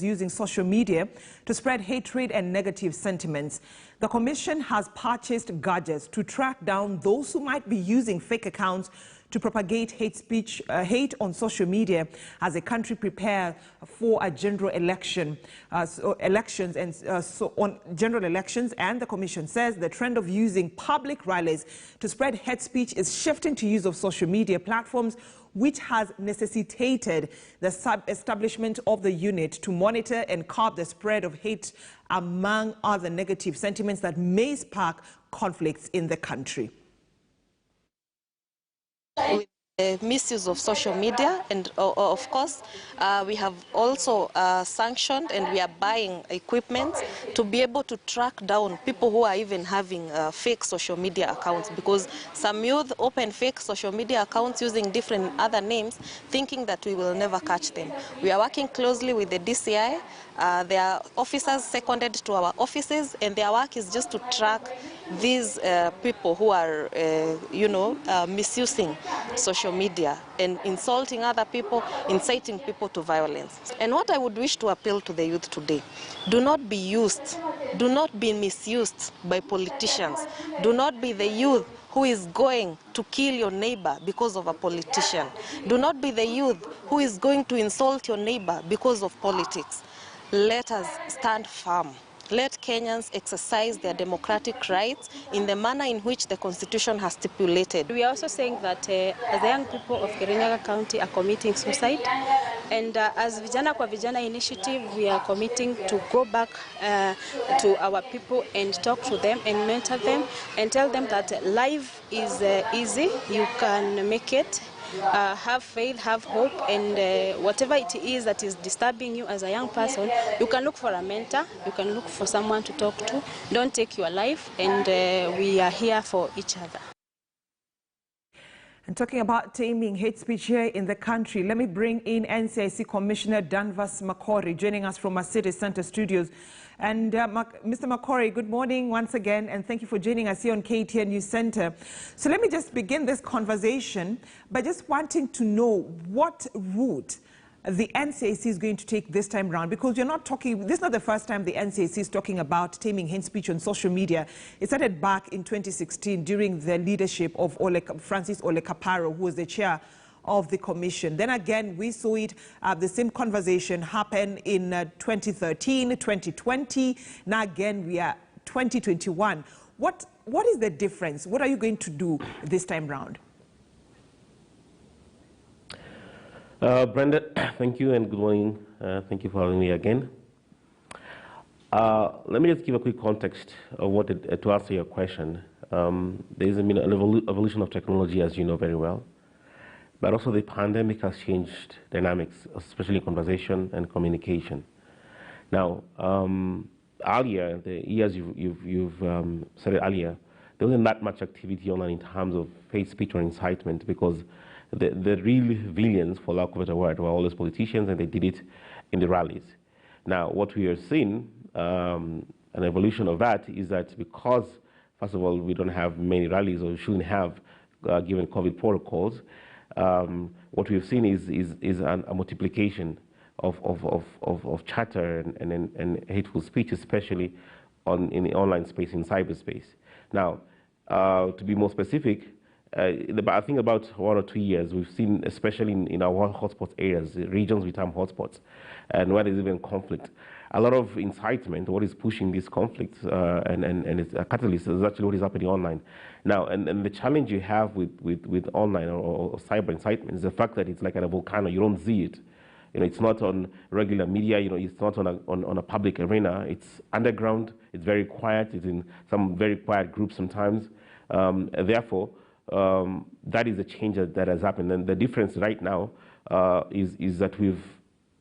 using social media to spread hatred and negative sentiments. The Commission has purchased gadgets to track down those who might be using fake accounts to propagate hate on social media as the country prepares for a general election. On general elections, and the Commission says the trend of using public rallies to spread hate speech is shifting to use of social media platforms, which has necessitated the establishment of the unit to monitor and curb the spread of hate, among other negative sentiments that may spark conflicts in the country. With the misuse of social media, and of course we have also sanctioned and we are buying equipment to be able to track down people who are even having fake social media accounts, because some youth open fake social media accounts using different other names, thinking that we will never catch them. We are working closely with the DCI. There are officers seconded to our offices, and their work is just to track these people who are, misusing social media and insulting other people, inciting people to violence. And what I would wish to appeal to the youth today: do not be used, do not be misused by politicians. Do not be the youth who is going to kill your neighbor because of a politician. Do not be the youth who is going to insult your neighbor because of politics. Let us stand firm. Let Kenyans exercise their democratic rights in the manner in which the Constitution has stipulated. We are also saying that the young people of Kirinyaga County are committing suicide, and as Vijana Kwa Vijana initiative, we are committing to go back to our people and talk to them and mentor them and tell them that life is easy, you can make it. Have faith, have hope, and whatever it is that is disturbing you as a young person, you can look for a mentor, you can look for someone to talk to. Don't take your life, and we are here for each other. And talking about taming hate speech here in the country, let me bring in NCIC Commissioner Danvas Makori, joining us from our City Centre studios. And Mr. Makori, good morning once again, and thank you for joining us here on KTN News Centre. So let me just begin this conversation by just wanting to know what route the NCIC is going to take this time around, because you're not talking, this is not the first time the NCIC is talking about taming hate speech on social media. It started back in 2016 during the leadership of Francis Ole Kaparo, who was the chair of the commission. Then again, we saw it, the same conversation happen in 2013, 2020. Now again, we are 2021. What is the difference? What are you going to do this time round? Brenda, thank you and good morning. Thank you for having me again. Let me just give a quick context of what to answer your question. There has been an evolution of technology, as you know very well. But also the pandemic has changed dynamics, especially conversation and communication. Now, earlier, the years you've said it earlier, there wasn't that much activity online in terms of hate speech or incitement, because the real villains, for lack of a better word, were always politicians, and they did it in the rallies. Now, what we are seeing, an evolution of that, is that because, first of all, we don't have many rallies, or we shouldn't have, given COVID protocols, what we've seen is a multiplication of chatter and hateful speech, especially in the online space, in cyberspace. Now, to be more specific, I think about 1 or 2 years, we've seen, especially in our hotspot areas, regions we term hotspots, and where there's even conflict, a lot of incitement. What is pushing this conflict and it's a catalyst is actually what is happening online. Now, and the challenge you have with online or cyber incitement is the fact that it's like a volcano. You don't see it. It's not on regular media. It's not on a public arena. It's underground. It's very quiet. It's in some very quiet groups sometimes. Therefore, that is a change that has happened. And the difference right now is that we've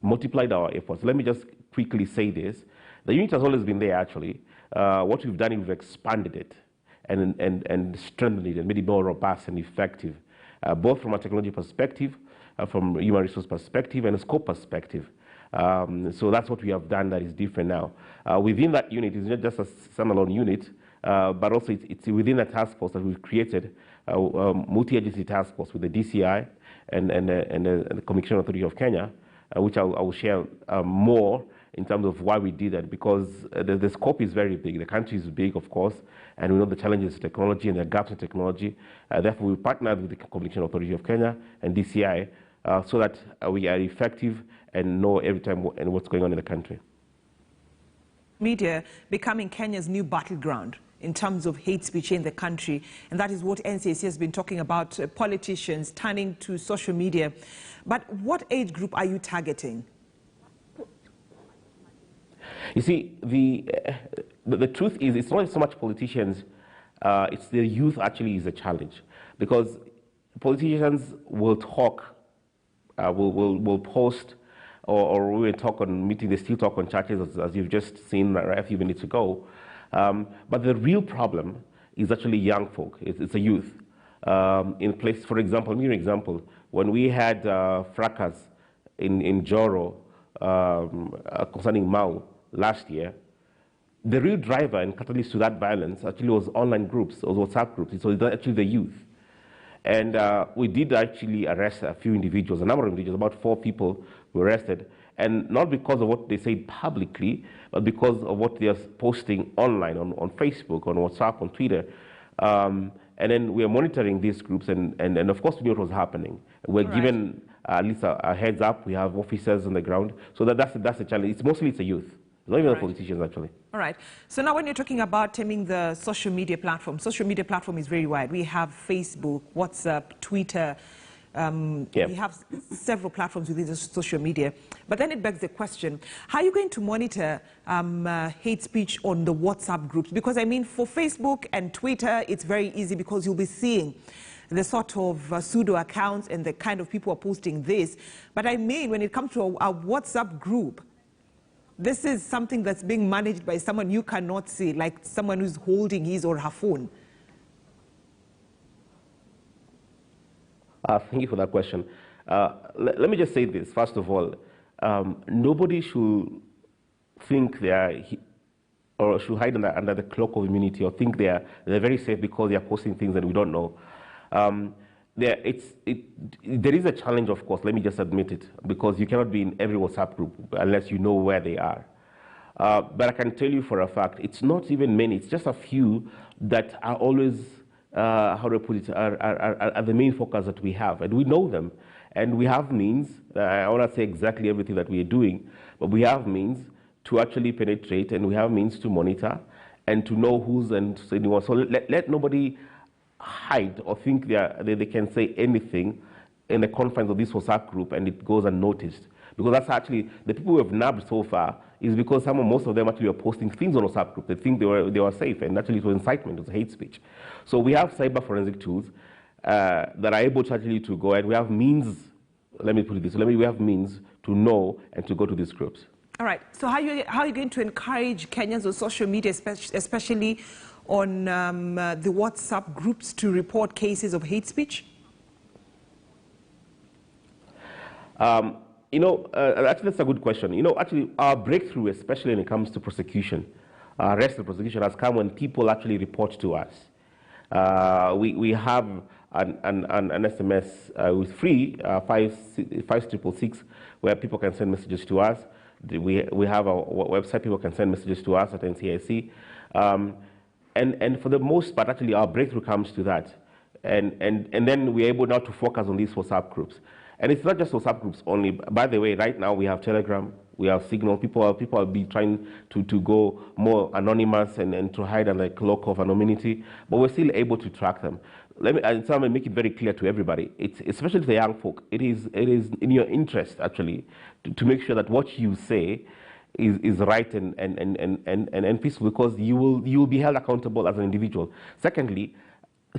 multiplied our efforts. Let me just quickly say this. The unit has always been there, actually. What we've done is we've expanded it and strengthened it and made it more robust and effective, both from a technology perspective, from a human resource perspective, and a scope perspective. So that's what we have done that is different now. Within that unit, it's not just a standalone unit, but also it's within a task force that we've created, a multi-agency task force with the DCI and the Communication Authority of Kenya, which I will share more in terms of why we did that, because the scope is very big. The country is big, of course, and we know the challenges of technology and the gaps in technology. Therefore, we partnered with the Communication Authority of Kenya and DCI so that we are effective and know every time what's going on in the country. Media becoming Kenya's new battleground in terms of hate speech in the country, and that is what NCIC has been talking about, politicians turning to social media. But what age group are you targeting? You see, the truth is, it's not so much politicians, it's the youth actually is a challenge, because politicians will talk, will post, or we will talk on meetings, they still talk on churches, as you've just seen a few minutes ago. But the real problem is actually young folk, it's a youth. In place, for example, I'll give you an example. When we had fracas in Joro concerning Mau last year, the real driver and catalyst to that violence actually was online groups, or WhatsApp groups. So it's actually the youth. And we did actually arrest a few individuals, a number of individuals, about 4 people were arrested. And not because of what they said publicly, but because of what they are posting online, on Facebook, on WhatsApp, on Twitter. And then we are monitoring these groups, and of course we knew what was happening. We're given at least a heads up. We have officers on the ground. So that's the challenge. It's mostly the youth. Not even the politicians, actually. All right. So now when you're talking about taming the social media platform is very wide. We have Facebook, WhatsApp, Twitter. We have several platforms within the social media. But then it begs the question, how are you going to monitor hate speech on the WhatsApp groups? Because, I mean, for Facebook and Twitter, it's very easy because you'll be seeing the sort of pseudo accounts and the kind of people are posting this. But I mean, when it comes to a WhatsApp group, this is something that's being managed by someone you cannot see, like someone who's holding his or her phone. Thank you for that question. Let me just say this. First of all, nobody should think they are, or should hide under the cloak of immunity, or think they're very safe because they are posting things that we don't know. There is a challenge, of course, let me just admit it, because you cannot be in every WhatsApp group unless you know where they are. But I can tell you for a fact, it's not even many, it's just a few that are always, how do I put it, are the main focus that we have, and we know them. And we have means, I want to say exactly everything that we are doing, but we have means to actually penetrate, and we have means to monitor, and to know who's and anyone. So let nobody hide or think they can say anything in the confines of this WhatsApp group and it goes unnoticed. Because that's actually, the people who have nabbed so far is because most of them actually are posting things on WhatsApp group. They think they were safe, and actually it was incitement, it was hate speech. So we have cyber forensic tools that are able to actually to go, and we have means, let me put it this way, we have means to know and to go to these groups. All right, so how are you going to encourage Kenyans on social media, especially on the WhatsApp groups, to report cases of hate speech? Actually, that's a good question. Actually, our breakthrough, especially when it comes to prosecution, arrest and prosecution, has come when people actually report to us. We have an SMS with free 5666 where people can send messages to us. We have a website, people can send messages to us at NCIC. And for the most part, actually, our breakthrough comes to that. And then we're able now to focus on these WhatsApp groups. And it's not just WhatsApp groups only. By the way, right now we have Telegram, we have Signal. People are be trying to go more anonymous and to hide under the cloak of anonymity, but we're still able to track them. Let me make it very clear to everybody. It's especially to the young folk. It is in your interest actually to make sure that what you say is right and peaceful, because you will be held accountable as an individual. Secondly,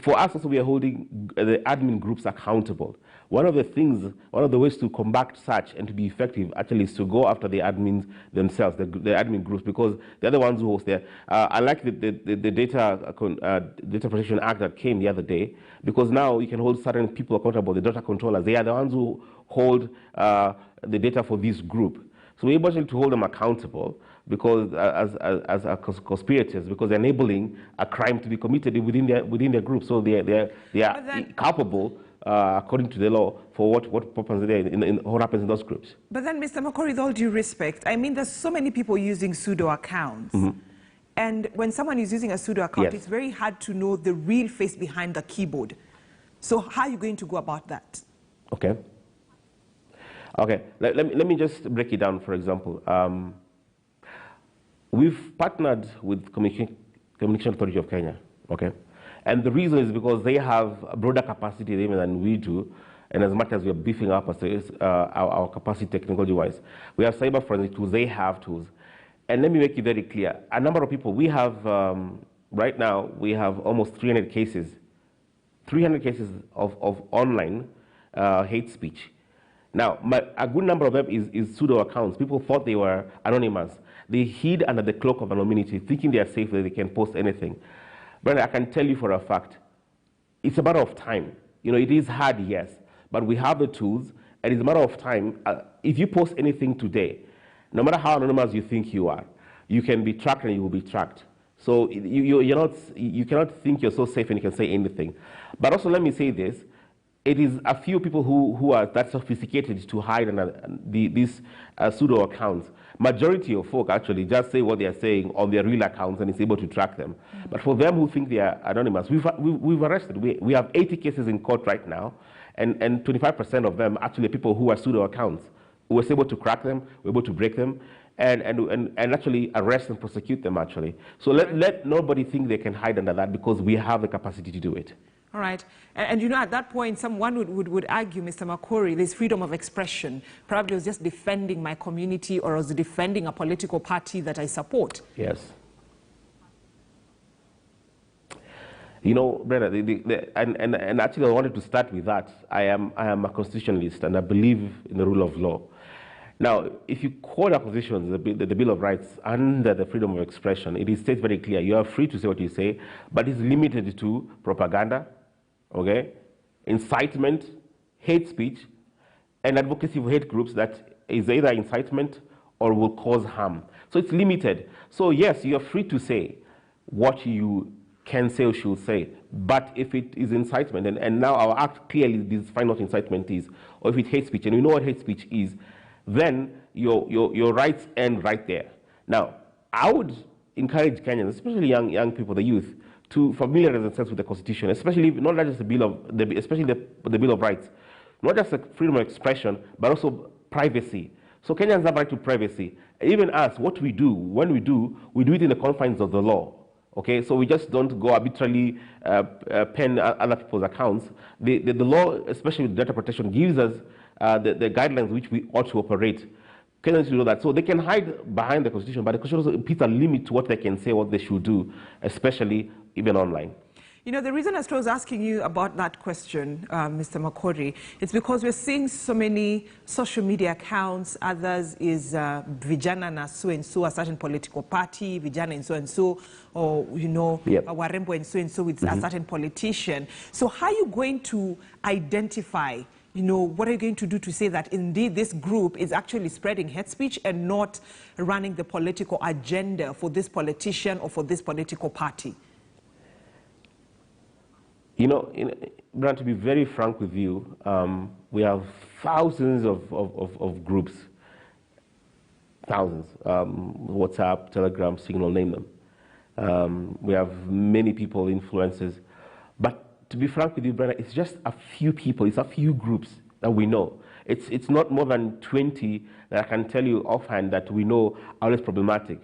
for us also, we are holding the admin groups accountable. One of the ways to combat such and to be effective actually is to go after the admins themselves, the admin groups, because they're the ones who host there. I like the Data Protection Act that came the other day, because now you can hold certain people accountable, the data controllers. They are the ones who hold the data for this group. So we're able to hold them accountable, because as conspirators, because they're enabling a crime to be committed within their group. So they are culpable according to the law for what happens there what happens in those groups. But then, Mr. Makori, with all due respect, I mean, there's so many people using pseudo accounts. And when someone is using a pseudo account, Yes. it's very hard to know the real face behind the keyboard. So how are you going to go about that? Okay. Okay, let me just break it down, for example. We've partnered with Communication Authority of Kenya, okay? And the reason is because they have a broader capacity even than we do, and as much as we are beefing up our capacity technology-wise. We have cyber forensic tools, they have tools. And let me make it very clear, a number of people, we have, right now, we have almost 300 cases of online hate speech. Now, a good number of them is pseudo accounts. People thought they were anonymous. They hid under the cloak of anonymity, thinking they are safe, that they can post anything. But I can tell you for a fact, it's a matter of time. You know, it is hard, yes, but we have the tools, and it's a matter of time. If you post anything today, no matter how anonymous you think you are, you can be tracked and you will be tracked. So you cannot think you're so safe and you can say anything. But also, let me say this. It is a few people who are that sophisticated to hide these pseudo accounts. Majority of folk actually just say what they are saying on their real accounts and it's able to track them. But for them who think they are anonymous, we've arrested. We have 80 cases in court right now, and 25% of them actually people who are pseudo accounts. We were able to crack them, we were able to break them, and actually arrest and prosecute them actually. So let nobody think they can hide under that, because we have the capacity to do it. All right. And you know, at that point, someone would argue, Mr. Makori, there's freedom of expression. Probably I was just defending my community, or I was defending a political party that I support. Yes. You know, Brenda, and actually I wanted to start with that. I am a constitutionalist, and I believe in the rule of law. Now, if you quote acquisitions, the Bill of Rights, under the freedom of expression, it states very clear, you are free to say what you say, but it's limited to propaganda, okay, incitement, hate speech, and advocacy for hate groups that is either incitement or will cause harm. So it's limited. So yes, you are free to say what you can say or should say, but if it is incitement, and now our act clearly defines what incitement is, or if it's hate speech, and we know what hate speech is, then your rights end right there. Now, I would encourage Kenyans, especially young people, the youth, to familiarize themselves with the Constitution, especially not just the Bill of Rights, not just the freedom of expression, but also privacy. So Kenyans have right to privacy. Even us, what we do, when we do it in the confines of the law. Okay, so we just don't go arbitrarily pen other people's accounts. The law, especially with data protection, gives us the guidelines which we ought to operate. Kenyans should know that. So they can hide behind the Constitution, but the Constitution also puts a limit to what they can say, what they should do, especially even online. You know, the reason I was asking you about that question, Mr. Makori, it's because we're seeing so many social media accounts. Others is Vijana na so and so, a certain political party, Vijana and so, or, you know, Warembo and so with a certain politician. So how are you going to identify, you know, what are you going to do to say that indeed this group is actually spreading hate speech and not running the political agenda for this politician or for this political party? You know, Brand, to be very frank with you, we have thousands of groups, thousands, WhatsApp, Telegram, Signal, name them. We have many people, influencers. But to be frank with you, Brand, it's just a few people, it's a few groups that we know. It's not more than 20 that I can tell you offhand that we know are less problematic.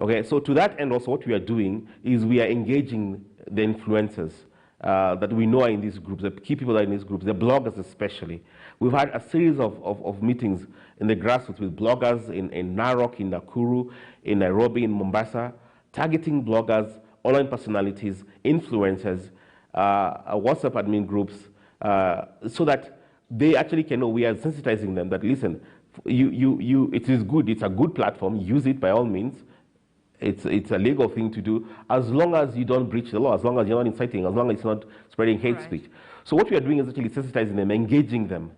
Okay, so to that end also what we are doing is we are engaging the influencers that we know are in these groups, the key people that are in these groups, the bloggers especially. We've had a series of meetings in the grassroots with bloggers in Narok, in Nakuru, in Nairobi, in Mombasa, targeting bloggers, online personalities, influencers, WhatsApp admin groups, so that they actually can know we are sensitizing them that, listen, it is good, it's a good platform, use it by all means. It's a legal thing to do, as long as you don't breach the law, as long as you're not inciting, as long as it's not spreading hate speech. So what we are doing is actually sensitizing them, engaging them.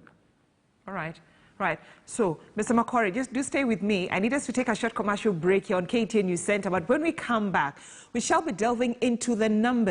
All right. Right. So, Mr. Makori, just do stay with me. I need us to take a short commercial break here on KTN News Center. But when we come back, we shall be delving into the numbers.